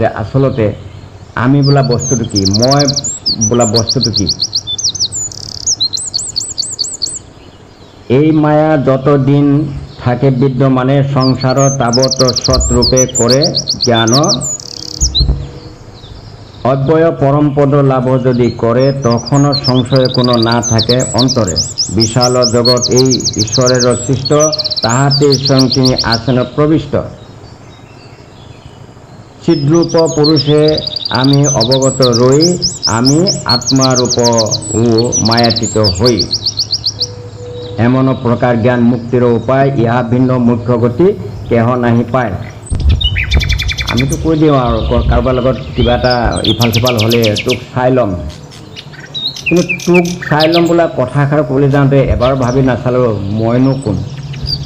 যে আচলতে আমি বোলা বস্তুটো কি, মই বোলা বস্তুটো কি। এই মায়া যতদিন থাকে বিদ্যমানে সংসার তাবত সৎরূপে করে জ্ঞান অব্যয় পরমপদ লাভ যদি করে তখনও সংশয় কোনো না থাকে অন্তরে। বিশাল জগৎ এই ঈশ্বরের সৃষ্ট, তাহাতে স্বয়ং তিনি আছেন প্রবিষ্ট। চিদ্রূপ পুরুষে আমি অবগত রই, আমি আত্মারূপ ও মায়াতীত হই। এমন প্রকার জ্ঞান মুক্তির উপায়, ইহা ভিন্ন মুখ্য গতি কেহ নাহি পায়। আমিতো কৈ দিওঁ আৰু কাৰোবাৰ লগত কিবা এটা ইফাল সিফাল হ'লে তোক চাই ল'ম, কিন্তু তোক চাই ল'ম বোলা কথাষাৰ ক'বলৈ যাওঁতে এবাৰ ভাবি নাচালোঁ মইনো কোন,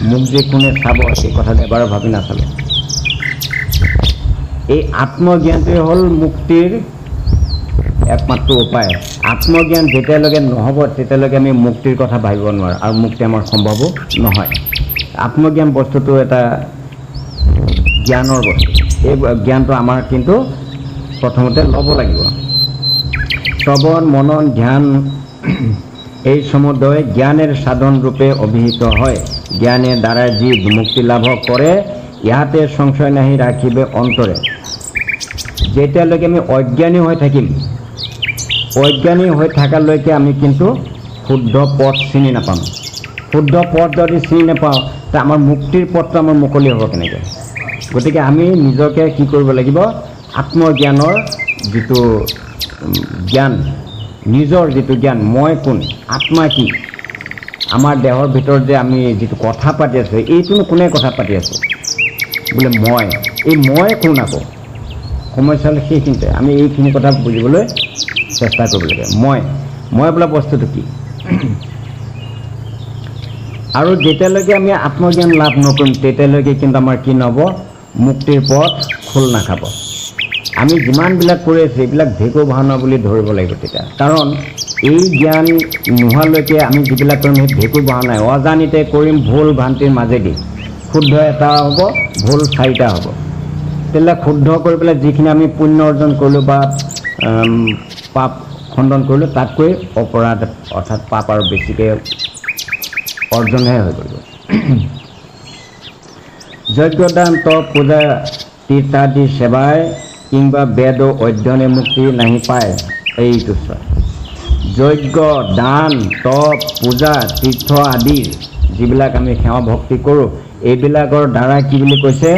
মোক যে কোনে চাব সেই কথাটো এবাৰ ভাবি নাচালোঁ। এই আত্মজ্ঞানটোৱে হ'ল মুক্তিৰ একমাত্ৰ উপায়। আত্মজ্ঞান যেতিয়ালৈকে নহ'ব তেতিয়ালৈকে আমি মুক্তিৰ কথা ভাবিব নোৱাৰোঁ, আৰু মুক্তি আমাৰ সম্ভৱো নহয়। আত্মজ্ঞান বস্তুটো এটা জ্ঞানৰ বস্তু। এই জ্ঞানটো আমাৰ কিন্তু প্ৰথমতে ল'ব লাগিব। শ্ৰৱণ মনন ধ্যান এই সমুদয় জ্ঞানের সাধন রূপে অভিহিত হয়। জ্ঞানের দ্বারা জীব মুক্তি লাভ করে, ইহাতে সংশয় নাহি রাখিবে অন্তরে। যেতিয়ালৈকে আমি অজ্ঞানী হৈ থাকিম, অজ্ঞানী হৈ থকালৈকে আমি কিন্তু শুদ্ধ পথ চিনি নাপাম। শুদ্ধ পথ যদি চিনি নাপাওঁ তে আমাৰ মুক্তিৰ পথটো আমাৰ মুকলি হ'ব কেনেকৈ। গতিকে আমি নিজকে কি কৰিব লাগিব, আত্মজ্ঞানৰ যিটো জ্ঞান, নিজৰ যিটো জ্ঞান, মই কোন, আত্মা কি, আমাৰ দেহৰ ভিতৰত যে আমি যিটো কথা পাতি আছোঁ এইটোনো কোনে কথা পাতি আছোঁ বোলে মই, এই মই কোন আকৌ সমস্যা হ'লে সেইখিনিতে আমি এইখিনি কথা বুজিবলৈ চেষ্টা কৰিব লাগে। মই বোলা বস্তুটো কি। আৰু যেতিয়ালৈকে আমি আত্মজ্ঞান লাভ নকৰিম তেতিয়ালৈকে কিন্তু আমাৰ কি নহ'ব, মুক্তিৰ পথ খোল নাখাব। আমি যিমানবিলাক কৰি আছোঁ এইবিলাক ভেকু ভাওনা বুলি ধৰিব লাগিব তেতিয়া। কাৰণ এই জ্ঞান নোহোৱালৈকে আমি যিবিলাক কৰিম সেই ভেকু ভাওনাই, অজানিতে কৰিম ভুল ভ্ৰান্তিৰ মাজেদি। শুদ্ধ এটা হ'ব, ভুল চাৰিটা হ'ব। তেতিয়াহ'লে শুদ্ধ কৰি পেলাই যিখিনি আমি পুণ্য অৰ্জন কৰিলোঁ বা পাপ খণ্ডন কৰিলোঁ তাতকৈ অপৰাধ অৰ্থাৎ পাপ আৰু বেছিকৈ অৰ্জনহে হৈ গ'ল। যজ্ঞদান তপ পূজা তীৰ্থাদি সেৱাই কিংবা বেদ অধ্যয়নে মুক্তি নাহি পায়। এইটো চোৱা, যজ্ঞ দান তপ পূজা তীৰ্থ আদি যিবিলাক আমি সেৱা ভক্তি কৰোঁ এইবিলাকৰ দ্বাৰা কি বুলি কৈছে,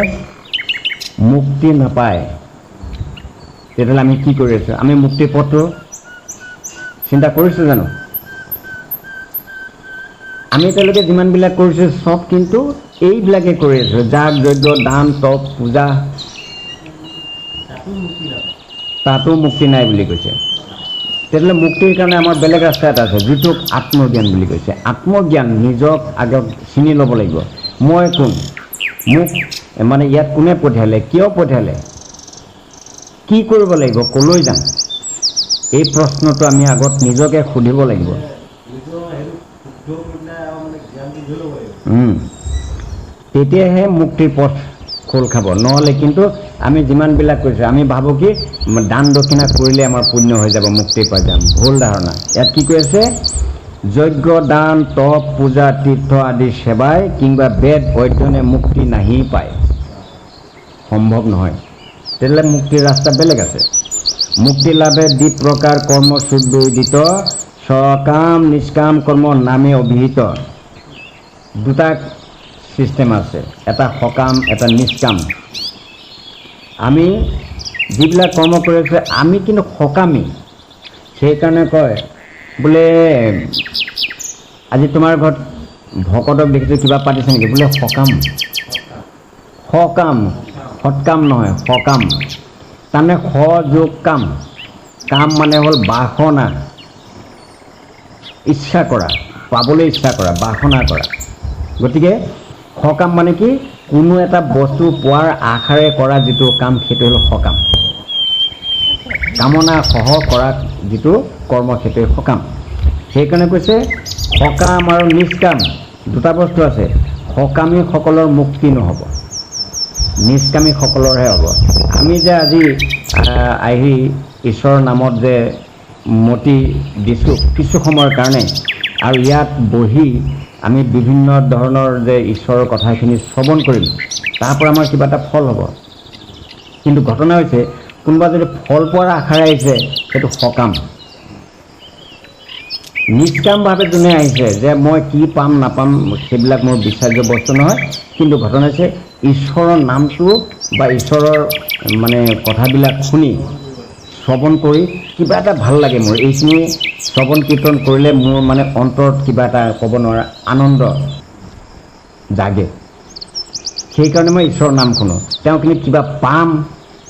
মুক্তি নাপায়। তেতিয়াহ'লে আমি কি কৰি আছোঁ, আমি মুক্তিৰ পথটো চিন্তা কৰিছোঁ জানো? আমি এতিয়ালৈকে যিমানবিলাক কৰিছোঁ চব কিন্তু এইবিলাকে কৰি আছোঁ, যাগ যজ্ঞ দান তপ পূজা, তাতো মুক্তি নাই বুলি কৈছে। তেতিয়াহ'লে মুক্তিৰ কাৰণে আমাৰ বেলেগ ৰাস্তা এটা আছে যিটোক আত্মজ্ঞান বুলি কৈছে। আত্মজ্ঞান, নিজক আগত চিনি ল'ব লাগিব। মই কোন, মোক মানে ইয়াত কোনে পঠিয়ালে, কিয় পঠিয়ালে, কি কৰিব লাগিব, ক'লৈ যাম, এই প্ৰশ্নটো আমি আগত নিজকে সুধিব লাগিব। তেতিয়াহে মুক্তিৰ পথ খোল খাব। নহ'লে কিন্তু আমি যিমানবিলাক কৈছোঁ আমি ভাবোঁ কি দান দক্ষিণা কৰিলে আমাৰ পুণ্য হৈ যাব, মুক্তি পাই যাম। ভুল ধাৰণা। ইয়াত কি কৈ আছে, যজ্ঞ দান তপ পূজা তীৰ্থ আদি সেৱাই কিংবা বেদ অধ্যয়নে মুক্তি নাহি পায়। সম্ভৱ নহয়। তেতিয়াহ'লে মুক্তিৰ ৰাস্তা বেলেগ আছে। মুক্তি লাভে দ্বি প্ৰকাৰ কৰ্ম সুবিদিত, সকাম নিষ্কাম কৰ্ম নামে অভিহিত। দুটা চিষ্টেম আছে, এটা সকাম এটা নিষ্কাম। আমি যিবিলাক কৰ্ম কৰি আছোঁ আমি কিন্তু সকামী। সেইকাৰণে কয় বোলে আজি তোমাৰ ঘৰত ভকতক দেখিছোঁ কিবা পাতিছে নেকি, বোলে সকাম। সকাম, সৎকাম নহয়, সকাম। তাৰমানে সযোগ কাম, কাম মানে হ'ল বাসনা, ইচ্ছা কৰা, পাবলৈ ইচ্ছা কৰা, বাসনা কৰা। গতিকে সকাম মানে কি, কোনো এটা বস্তু পোৱাৰ আশাৰে কৰা যিটো কাম সেইটো হ'ল সকাম। কামনা সহ কৰা যিটো কৰ্ম সেইটোৱে সকাম। সেইকাৰণে কৈছে সকাম আৰু নিষ্কাম দুটা বস্তু আছে। সকামীসকলৰ মুক্তি নহ'ব, নিষ্কামীসকলৰহে হ'ব। আমি যে আজি আহি ঈশ্বৰৰ নামত যে মতি দিছোঁ কিছু সময়ৰ কাৰণে, আৰু ইয়াত বহি আমি বিভিন্ন ধৰণৰ যে ঈশ্বৰৰ কথাখিনি শ্ৰৱণ কৰিম, তাৰ পৰা আমাৰ কিবা এটা ফল হ'ব। কিন্তু ঘটনা হৈছে কোনোবা যদি ফল পোৱাৰ আশাৰে আহিছে, সেইটো সকাম। নিষ্কামভাৱে যোনে আহিছে যে মই কি পাম নাপাম সেইবিলাক মোৰ বিচাৰ্য বস্তু নহয়, কিন্তু ঘটনা হৈছে ঈশ্বৰৰ নামটো বা ঈশ্বৰৰ মানে কথাবিলাক শুনি শ্ৰৱণ কৰি কিবা এটা ভাল লাগে। মোৰ এইখিনি শ্ৰৱণ কীৰ্তন কৰিলে মোৰ মানে অন্তৰত কিবা এটা ক'ব নোৱাৰা আনন্দ জাগে। সেইকাৰণে মই ঈশ্বৰৰ নাম শুনো। তেওঁখিনি কিবা পাম,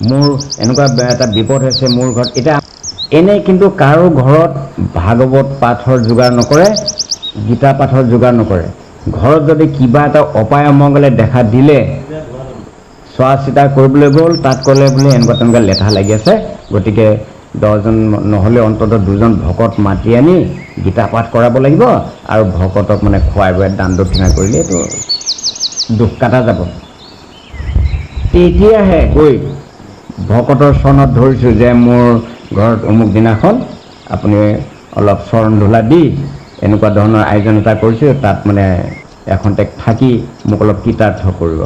মোৰ এনেকুৱা এটা বিপদ হৈছে মোৰ ঘৰত। এতিয়া এনে কিন্তু কাৰো ঘৰত ভাগৱত পাঠৰ যোগাৰ নকৰে, গীতা পাঠৰ যোগাৰ নকৰে। ঘৰত যদি কিবা এটা অপায় অমংগলে দেখা দিলে, চোৱা চিতা কৰিবলৈ গ'ল, তাত ক'লে বোলে এনেকুৱা তেনেকুৱা লেঠা লাগি আছে, গতিকে 10জন নহ'লে অন্ততঃ 2জন ভকত মাতি আনি গীতা পাঠ কৰাব লাগিব, আৰু ভকতক মানে খুৱাই বুৱাই দান দক্ষিণা কৰিলে এইটো দুখ কাটা যাব। তেতিয়াহে গৈ ভকতৰ চৰণত ধৰিছোঁ যে মোৰ ঘৰত অমুক দিনাখন আপুনি অলপ চৰণ ধূলা দি এনেকুৱা ধৰণৰ আয়োজন এটা কৰিছোঁ, তাত মানে এখন্তেক থাকি মোক অলপ কৃতাৰ্থ কৰিব।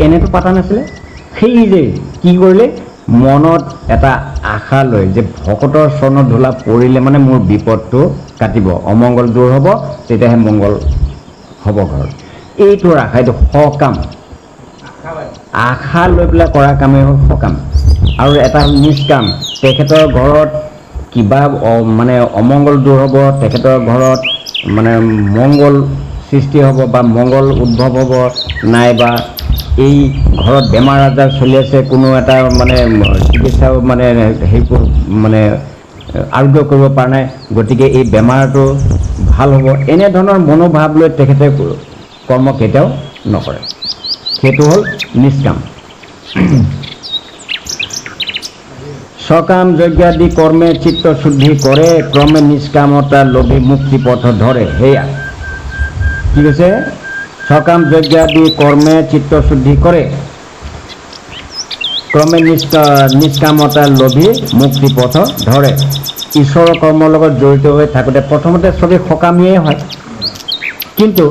এনেতো পাতা নাছিলে। সেই যে কি কৰিলে, মনত এটা আশা লৈ যে ভকতৰ চৰণত ধূলা পৰিলে মানে মোৰ বিপদটো কাটিব, অমংগল দূৰ হ'ব, তেতিয়াহে মংগল হ'ব ঘৰত। এইটোৰ আশা, এইটো সকাম। আশা লৈ পেলাই কৰা কামেই হ'ল সকাম। আৰু এটা হ'ল নিষ্কাম। তেখেতৰ ঘৰত কিবা মানে অমংগল দূৰ হ'ব, তেখেতৰ ঘৰত মানে মংগল সৃষ্টি হ'ব বা মংগল উদ্ভৱ হ'ব, নাইবা এই ঘৰত বেমাৰ আজাৰ চলি আছে, কোনো এটা মানে চিকিৎসাও মানে সেইবোৰ মানে আৰোগ্য কৰিব পৰা নাই, গতিকে এই বেমাৰটো ভাল হ'ব, এনেধৰণৰ মনোভাৱ লৈ তেখেতে কৰ্ম কেতিয়াও নকৰে। সেইটো হ'ল নিষ্কাম। সকাম যজ্ঞাদি কৰ্মে চিত্ত শুদ্ধি কৰে, ক্ৰমে নিষ্কামতা লোভী মুক্তি পথ ধৰে। সেয়া কি কৈছে, সকাম যজ্ঞাদি কৰ্মে চিত্ত শুদ্ধি কৰে, ক্ৰমে নিষ্কামতা লোভী মুক্তি পথ ধৰে। ঈশ্বৰৰ কৰ্মৰ লগত জড়িত হৈ থাকোঁতে প্ৰথমতে চবেই সকামীয়ে হয়, কিন্তু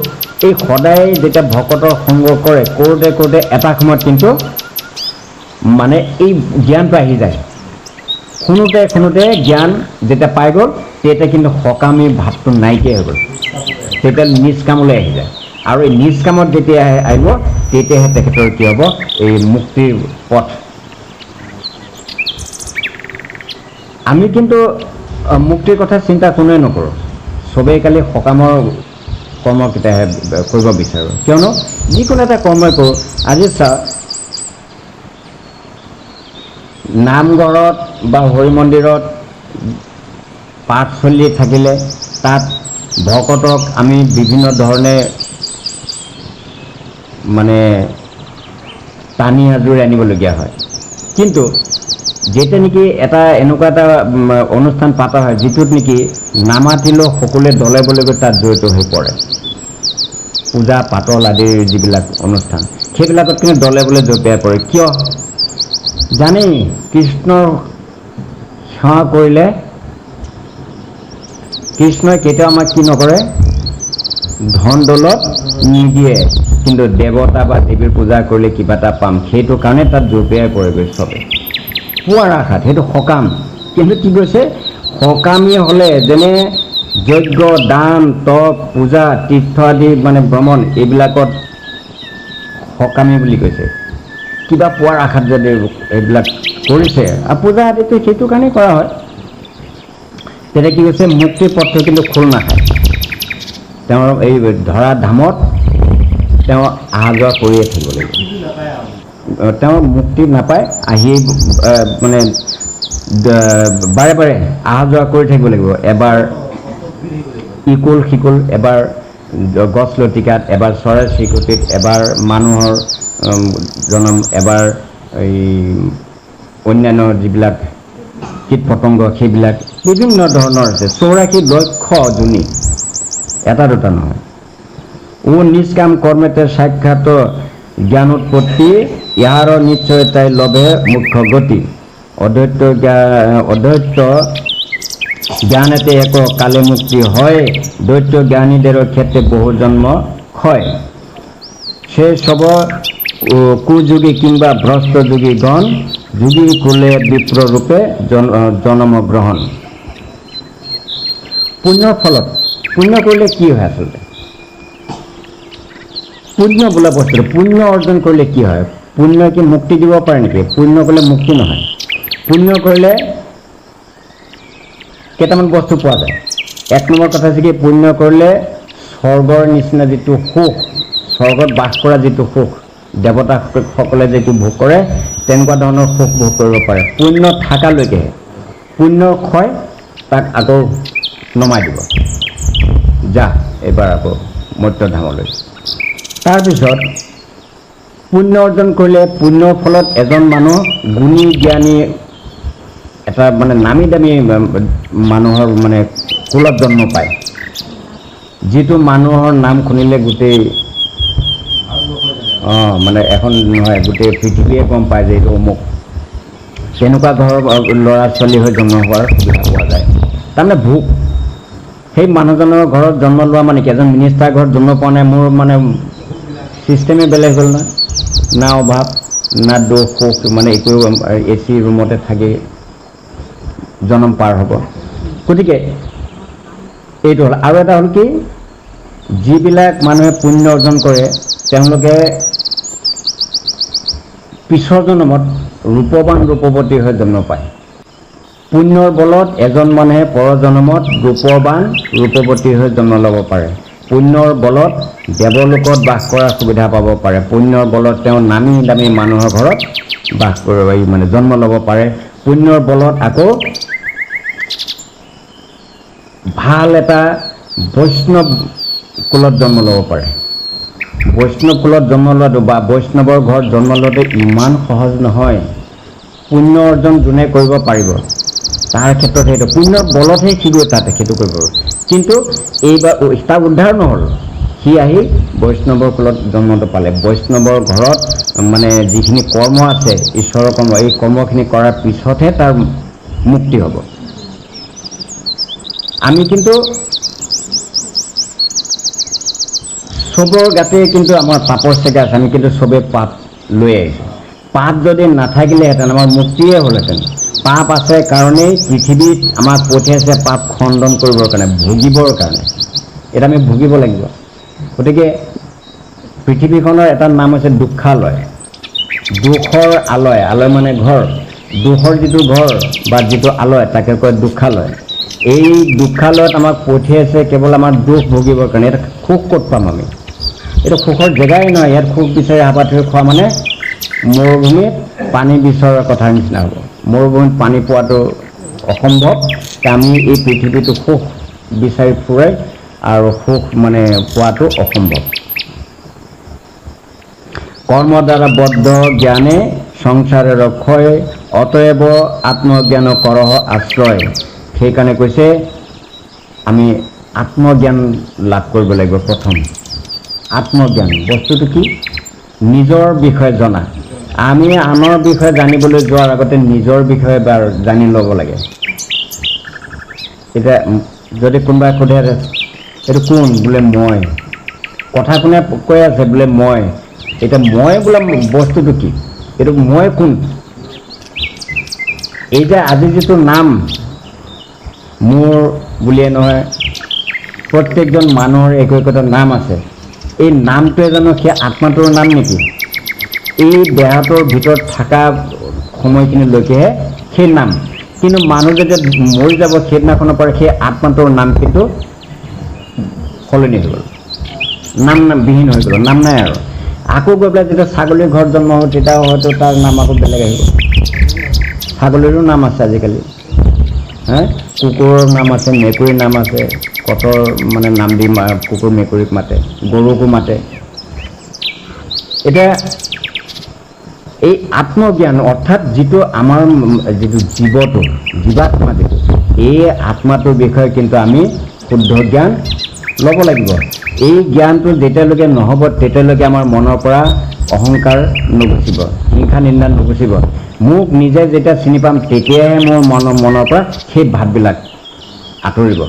এই সদায় যেতিয়া ভকতৰ সংগ কৰে, কৰোঁতে কৰোঁতে এটা সময়ত কিন্তু মানে এই জ্ঞানটো আহি যায়। শুনোতে শুনোতে জ্ঞান যেতিয়া পাই গ'ল, তেতিয়া কিন্তু সকামী ভাৱটো নাইকিয়া হৈ গ'ল, তেতিয়া নিষ্কামলৈ আহি যায়। আৰু এই নিষ্কামত যেতিয়া আহিব, তেতিয়াহে তেখেতৰ কি হ'ব, এই মুক্তিৰ পথ। আমি কিন্তু মুক্তিৰ কথা চিন্তা কোনোৱে নকৰোঁ, চবেই খালি সকামৰ কৰ্মকেইটাহে কৰিব বিচাৰোঁ। কিয়নো যিকোনো এটা কৰ্মই কৰোঁ, আজি চাওক নামঘৰত বা হৰি মন্দিৰত পাঠ চলি থাকিলে তাত ভকতক আমি বিভিন্ন ধৰণে মানে টানি আজুৰি আনিবলগীয়া হয়। কিন্তু যেতিয়া নেকি এটা এনেকুৱা এটা অনুষ্ঠান পতা হয়, যিটোত নেকি নামাতিলেও সকলোৱে দলে বলে গৈ তাত জড়িত হৈ পৰে, পূজা পাতল আদিৰ যিবিলাক অনুষ্ঠান, সেইবিলাকত কিন্তু দলে বলে জপিয়াই পৰে। কিয় জানেই, কৃষ্ণৰ সেৱা কৰিলে কৃষ্ণই কেতিয়াও আমাক কি নকৰে, ধন দৌলত নিদিয়ে, কিন্তু দেৱতা বা দেৱীৰ পূজা কৰিলে কিবা এটা পাম, সেইটো কাৰণে তাত জপিয়াই পৰেগৈ চবে পোৱাৰ আশাত। সেইটো সকাম। কিন্তু কি কৈছে, সকামী হ'লে যেনে যজ্ঞ দান তপ পূজা তীৰ্থ আদি মানে ভ্ৰমণ, এইবিলাকত সকামী বুলি কৈছে। কিবা পোৱাৰ আশাত যদি এইবিলাক কৰিছে, আৰু পূজা আদিটো সেইটো কাৰণেই কৰা হয়, তেতিয়া কি কৈছে, মুক্তিৰ পথটো কিন্তু খোল নাখায়। তেওঁৰ এই ধৰা ধামত তেওঁ অহা যোৱা কৰিয়ে থাকিব লাগিব। তেওঁ মুক্তি নাপায়, আহি মানে বাৰে বাৰে অহা যোৱা কৰি থাকিব লাগিব। এবাৰ ইকুল সিকুল, এবাৰ গছ লতিকাত, এবাৰ চৰাই চিৰিকটিত, এবাৰ মানুহৰ জনম, এবাৰ এই অন্যান্য যিবিলাক কীট পতংগ, সেইবিলাক বিভিন্ন ধৰণৰ আছে। 84 লক্ষ যোনি, এটা দুটা নহয়। নিষ্কাম কৰ্মেতে সাক্ষাৎ জ্ঞান উৎপত্তি ইয়াৰ নিশ্চয়তাই লভে মুখ্য গতি অদ্বৈত জ্ঞানেতে এক কালে মুক্তি হয় দ্বৈত জ্ঞানীদের ক্ষেত্রে বহু জন্ম হয় সে সব কুযোগী কিংবা ভ্রষ্ট যোগীগণ যোগী কুলে বিপ্ররূপে জন্ম গ্রহণ পুণ্যৰ ফলত পুণ্য কৰিলে কি হয় আচলতে পুণ্য বোলা বস্তু পুণ্য অৰ্জন কৰিলে কি হয় পুণ্য কি মুক্তি দিব পাৰে নেকি পুণ্য কৰিলে মুক্তি নহয় পুণ্য কৰিলে কেইটামান বস্তু পোৱা যায় এক নম্বৰ কথা হৈছে কি পুণ্য কৰিলে স্বৰ্গৰ নিচিনা যিটো সুখ স্বৰ্গত বাস কৰা যিটো সুখ দেৱতাসকলে যিটো ভোগ কৰে তেনেকুৱা ধৰণৰ সুখ ভোগ কৰিব পাৰে পুণ্য থাকালৈকেহে পুণ্যৰ ক্ষয় তাক আকৌ নমাই দিব যা এবাৰ আকৌ মৰ্ত্যধামলৈ তাৰপিছত পুণ্য অৰ্জন কৰিলে পুণ্যৰ ফলত এজন মানুহ গুণী জ্ঞানী এটা মানে নামী দামী মানুহৰ মানে কুলত জন্ম পায় যিটো মানুহৰ নাম শুনিলে গোটেই মানে এখন নহয় গোটেই পৃথিৱীয়ে গম পায় যে এইটো অমুক তেনেকুৱা ঘৰৰ ল'ৰা ছোৱালী হৈ জন্ম হোৱাৰ সুবিধা পোৱা যায় তাৰমানে ভোগ সেই মানুহজনৰ ঘৰত জন্ম লোৱা মানে কি এজন মিনিষ্টাৰ ঘৰত জন্ম পোৱা নাই মোৰ মানে চিষ্টেমে বেলেগ হ'ল না অভাৱ না দুখ সুখ মানে একো এচি ৰুমতে থাকি জন্ম পাৰ হ'ব গতিকে এইটো হ'ল আৰু এটা হ'ল কি যিবিলাক মানুহে পুণ্য অৰ্জন কৰে তেওঁলোকে পিছৰ জন্মত ৰূপৱান ৰূপৱতী হৈ জন্ম পায় পুণ্যৰ বলত এজন মানুহে পৰজন্মত ৰূপৱান ৰূপৱতী হৈ জন্ম ল'ব পাৰে পুণ্যৰ বলত দেৱলোকত বাস কৰাৰ সুবিধা পাব পাৰে পুণ্যৰ বলত তেওঁ নামী দামী মানুহৰ ঘৰত বাস কৰিব মানে জন্ম ল'ব পাৰে পুণ্যৰ বলত আকৌ ভাল এটা বৈষ্ণৱ কুলত জন্ম ল'ব পাৰে বৈষ্ণৱ কুলত জন্ম লোৱাটো বা বৈষ্ণৱৰ ঘৰত জন্ম লোৱাটো ইমান সহজ নহয় পুণ্য অৰ্জন যোনে কৰিব পাৰিব তাৰ ক্ষেত্ৰত সেইটো পুণ্যৰ বলতহে সি গৈ তাতে সেইটো কৰিব কিন্তু এইবাৰ তাৰ উদ্ধাৰ নহ'ল সি আহি বৈষ্ণৱৰ কুলত জন্মটো পালে বৈষ্ণৱৰ ঘৰত মানে যিখিনি কৰ্ম আছে ঈশ্বৰৰ কৰ্ম এই কৰ্মখিনি কৰাৰ পিছতহে তাৰ মুক্তি হ'ব আমি কিন্তু চবৰ গাতে কিন্তু আমাৰ পাপৰ চেগা আছে আমি কিন্তু চবেই পাপ লৈ আহিছোঁ পাপ যদি নাথাকিলেহেঁতেন আমাৰ মুক্তিয়ে হ'লহেঁতেন পাপ আছে কাৰণেই পৃথিৱীত আমাক পঠিয়াইছে পাপ খণ্ডন কৰিবৰ কাৰণে ভুগিবৰ কাৰণে এটা আমি ভুগিব লাগিব গতিকে পৃথিৱীখনৰ এটা নাম হৈছে দুখালয় দুখৰ আলয় আলয় মানে ঘৰ দুখৰ যিটো ঘৰ বা যিটো আলয় তাকে কয় দুখালয় এই দুখালয়ত আমাক পঠিয়াইছে কেৱল আমাৰ দুখ ভুগিবৰ কাৰণে এটা সুখ ক'ত পাম আমি এইটো সুখৰ জেগাই নহয় ইয়াত সুখ বিচাৰি হাবাথুৰি খোৱা মানে মৰুভূমিত পানী বিচৰাৰ কথাৰ নিচিনা হ'ব মৰুভূমিত পানী পোৱাটো অসম্ভৱ আমি এই পৃথিৱীটো সুখ বিচাৰি ফুৰাই আৰু সুখ মানে পোৱাটো অসম্ভৱ কৰ্ম দ্বাৰা বদ্ধ জ্ঞানে সংসাৰৰ ক্ষয় অতএৱ আত্মজ্ঞান কৰহ আশ্ৰয় সেইকাৰণে কৈছে আমি আত্মজ্ঞান লাভ কৰিব লাগিব প্ৰথম আত্মজ্ঞান বস্তুটো কি নিজৰ বিষয়ে জনা আমি আনৰ বিষয়ে জানিবলৈ যোৱাৰ আগতে নিজৰ বিষয়ে জানি ল'ব লাগে এতিয়া যদি কোনোবাই সোধে এইটো কোন বোলে মই কথা কোনে কৈ আছে বোলে মই এতিয়া মই বোলে বস্তুটো কি এইটো মই কোন এই যে আজি যিটো নাম মোৰ বুলিয়ে নহয় প্ৰত্যেকজন মানুহৰ একো একোটা নাম আছে এই নামটোৱে জানো সেই আত্মাটোৰ নাম নেকি এই দেহটোৰ ভিতৰত থকা সময়খিনিলৈকেহে সেই নাম কিন্তু মানুহ যেতিয়া মৰি যাব সেইদিনাখনৰ পৰা সেই আত্মাটোৰ নাম কিন্তু সলনি হৈ গ'ল নাম বিহীন হৈ গ'ল নাম নাই আৰু আকৌ গৈ পেলাই যেতিয়া ছাগলীৰ ঘৰত জন্ম হ'ব তেতিয়া হয়তো তাৰ নাম আকৌ বেলেগ আহিব ছাগলীৰো নাম আছে আজিকালি কুকুৰৰ নাম আছে মেকুৰীৰ নাম আছে কতৰ মানে নাম দি কুকুৰ মেকুৰীক মাতে গৰুকো মাতে এতিয়া এই আত্মজ্ঞান অৰ্থাৎ যিটো আমাৰ যিটো জীৱটো জীৱাত্মা যিটো এই আত্মাটোৰ বিষয়ে কিন্তু আমি শুদ্ধ জ্ঞান ল'ব লাগিব এই জ্ঞানটো যেতিয়ালৈকে নহ'ব তেতিয়ালৈকে আমাৰ মনৰ পৰা অহংকাৰ নুগুচিব, হিংসা নিন্দা নুগুচিব। মোক নিজে যেতিয়া চিনি পাম তেতিয়াহে মোৰ মনৰ পৰা সেই ভাৱবিলাক আঁতৰিব,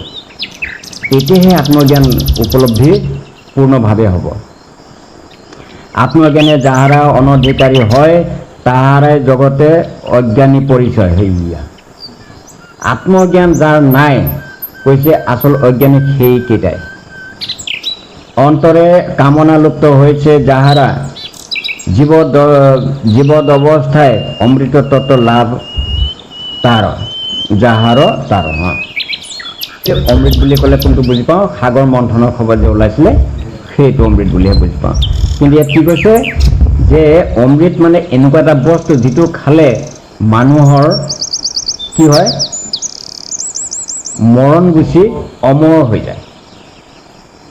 তেতিয়াহে আত্মজ্ঞান উপলব্ধি পূৰ্ণভাৱে হ'ব। আত্মজ্ঞানে যাহাৰা অনধিকাৰী হয় তাহাৰাই জগতে অজ্ঞানী পৰিচয় হইয়া। আত্মজ্ঞান যাৰ নাই কৈছে আচল অজ্ঞানী সেইকেইটাই। অন্তৰে কামনা লুপ্ত হয়েছে যাহাৰা জীবদ অবস্থায় অমৃত তত্ত্ব লাভ তাৰ যাহাৰ তাৰ। অমৃত বুলি ক'লে কোনটো বুজি পাওঁ? সাগৰ মন্থনৰ খবৰ যে ওলাইছিলে সেইটো অমৃত বুলিহে বুজি পাওঁ। কিন্তু ইয়াত কি কৈছে যে অমৃত মানে এনেকুৱা এটা বস্তু যিটো খালে মানুহৰ কি হয়, মৰণ গুচি অমৰ হৈ যায়।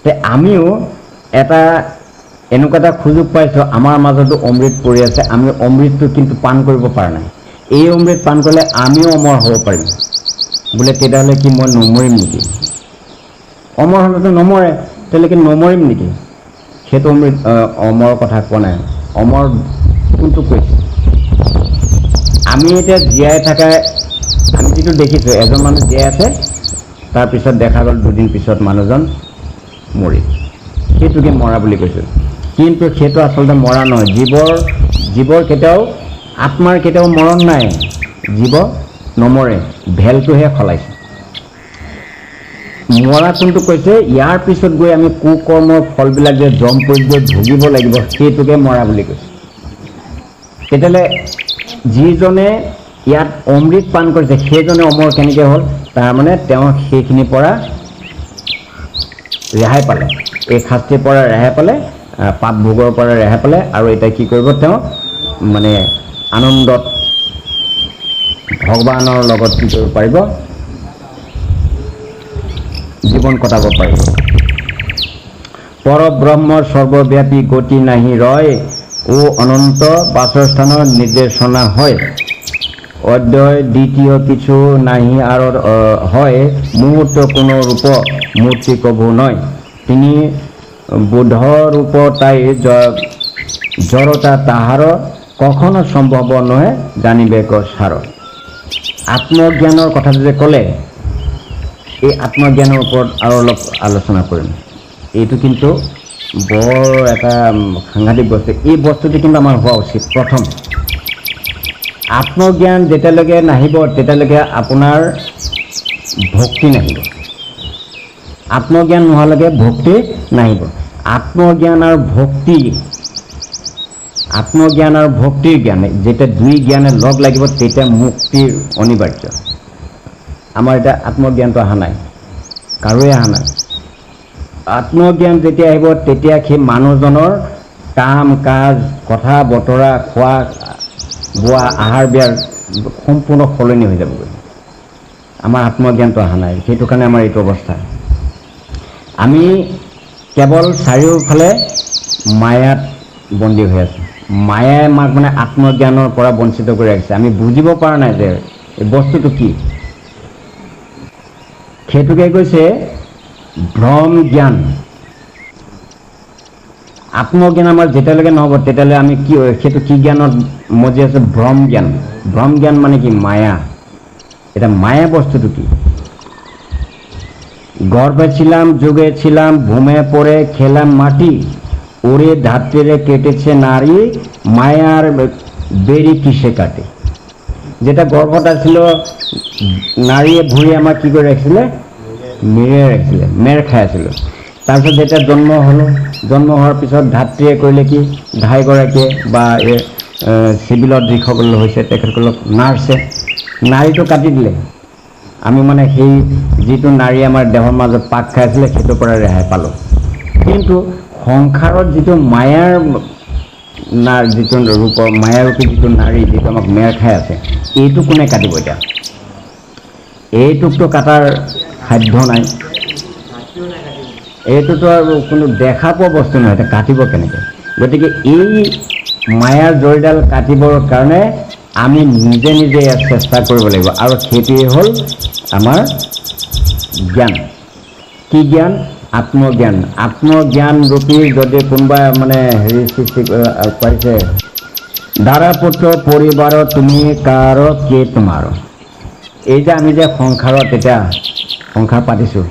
তে আমিও এটা এনেকুৱা এটা সুযোগ পাইছোঁ, আমাৰ মাজতো অমৃত পৰি আছে, আমি অমৃতটো কিন্তু পান কৰিব পৰা নাই। এই অমৃত পান কৰিলে আমিও অমৰ হ'ব পাৰিম। বোলে তেতিয়াহ'লে কি মই নমৰিম নেকি? অমৰ হ'লেতো নমৰে, তেতিয়াহ'লে কি নমৰিম নেকি? সেইটো অমৃত অমৰ কথা কোৱা নাই। অমৰ কোনটো কৈছে? আমি এতিয়া জীয়াই থকা, আমি যিটো দেখিছোঁ এজন মানুহ জীয়াই আছে, তাৰপিছত দেখা গ'ল দুদিন পিছত মানুহজন মৰিল, সেইটোকে মৰা বুলি কৈছোঁ। কিন্তু সেইটো আচলতে মৰা নহয়। জীৱৰ কেতিয়াও, আত্মাৰ কেতিয়াও মৰণ নাই। জীৱ নমৰে, ভেলটোহে সলাইছে। মৰা কোনটো কৈছে? ইয়াৰ পিছত গৈ আমি কুকৰ্মৰ ফলবিলাক যে জম পৰ্যায়ত ভুগিব লাগিব, সেইটোকে মৰা বুলি কৈছে। তেতিয়াহ'লে যিজনে ইয়াত অমৃত পান কৰিছে সেইজনে অমৰ কেনেকৈ হ'ল? তাৰমানে তেওঁ সেইখিনিৰ পৰা ৰেহাই পালে, এই শাস্তিৰ পৰা ৰেহাই পালে, পাপ ভোগৰ পৰা ৰেহাই পালে, আৰু এতিয়া কি কৰিব? তেওঁ মানে আনন্দত ভগৱানৰ লগত কি কৰিব পাৰিব? জীৱন কটাব পাৰিব। পৰব্ৰহ্মৰ সৰ্বব্যাপী গতি নাহি ৰয়, ও অনন্ত বাসস্থানৰ নিৰ্দেশনা হয়। অদ্বয় দ্বিতীয় কিছু নাহি আৰু হয়, মুহূৰ্ত কোনো ৰূপ মূৰ্তি কভু নয়। তিনি বুধ ৰূপ তাই জড়তা তাহাৰ কখনো সম্ভৱ নহয়, জানিবে সাৰ। আত্মজ্ঞানৰ কথাটো যে ক'লে, এই আত্মজ্ঞানৰ ওপৰত আৰু অলপ আলোচনা কৰিম। এইটো কিন্তু বৰ এটা সাংঘাতিক বস্তু। এই বস্তুটো কিন্তু আমাৰ হোৱা উচিত। প্ৰথম আত্মজ্ঞান যেতিয়ালৈকে নাহিব তেতিয়ালৈকে আপোনাৰ ভক্তি নাহিব। আত্মজ্ঞান নোহোৱালৈকে ভক্তি নাহিব। আত্মজ্ঞান আৰু ভক্তিৰ জ্ঞানে যেতিয়া দুই জ্ঞানে লগ লাগিব তেতিয়া মুক্তিৰ অনিবাৰ্য। আমাৰ এতিয়া আত্মজ্ঞানটো অহা নাই, কাৰোৱে অহা নাই। আত্মজ্ঞান যেতিয়া আহিব তেতিয়া সেই মানুহজনৰ কাম কাজ, কথা বতৰা, খোৱা বোৱা, আহাৰ বিহাৰ সম্পূৰ্ণ সলনি হৈ যাবগৈ। আমাৰ আত্মজ্ঞানটো অহা নাই, সেইটো কাৰণে আমাৰ এইটো অৱস্থা। আমি কেৱল চাৰিওফালে মায়াত বন্দী হৈ আছোঁ। মায়াই আমাক মানে আত্মজ্ঞানৰ পৰা বঞ্চিত কৰি ৰাখিছে। আমি বুজিব পৰা নাই যে এই বস্তুটো কি। সেইটোকে কৈছে ভ্ৰম জ্ঞান। আত্মজ্ঞান আমাৰ যেতিয়ালৈকে নহ'ব তেতিয়ালৈকে আমি কি সেইটো কি জ্ঞানত মজি আছে? ভ্ৰম জ্ঞান। ভ্ৰম জ্ঞান মানে কি? মায়া। এটা মায়া বস্তুটো কি? গর্ভে ছিলাম, যুগে ছিলাম, ভূমে পড়ে খেলাম মাটি, ওরে ধাত্রে কেটেছে নারী, মায়ার বেরি কিসে কাটে। যেটা গর্ভত আছিল নারীয়ে ভুঁড়ি আমাক কি কৰি ৰাখিছিলে? মেৰে ৰাখিছিলে, মেৰ খাই আছিলোঁ। তাৰপিছত যেতিয়া জন্ম হ'লোঁ, জন্ম হোৱাৰ পিছত ধাত্ৰীয়ে কৰিলে কি? ঘাইগৰাকীয়ে বা চিভিলত যিসকল হৈছে তেখেতসকলক নাৰ্ছে নাৰীটো কাটি দিলে। আমি মানে সেই যিটো নাৰী আমাৰ দেহৰ মাজত পাক খাইছিলে সেইটোৰ পৰা ৰেহাই পালোঁ। কিন্তু সংসাৰত যিটো মায়াৰ যিটো ৰূপৰ মায়াৰূপী যিটো নাৰী, যিটো আমাক মেৰ খাই আছে, এইটো কোনে কাটিব? এতিয়া এইটোকতো কাটাৰ সাধ্য নাই। এইটোতো আৰু কোনো দেখা পোৱা বস্তু নহয়, এতিয়া কাটিব কেনেকৈ? গতিকে এই মায়াৰ জৰিডাল কাটিবৰ কাৰণে আমি নিজে নিজে ইয়াত চেষ্টা কৰিব লাগিব। আৰু সেইটোৱেই হ'ল আমাৰ জ্ঞান। কি জ্ঞান? আত্মজ্ঞান ৰূপী যদি কোনোবা মানে হেৰি সৃষ্টি পাইছে দ্বাৰা পুত্ৰ পৰিবাৰ তুমি কাৰ কে তোমাৰ এই যে আমি যে সংসাৰত এতিয়া সংসাৰ পাতিছোঁ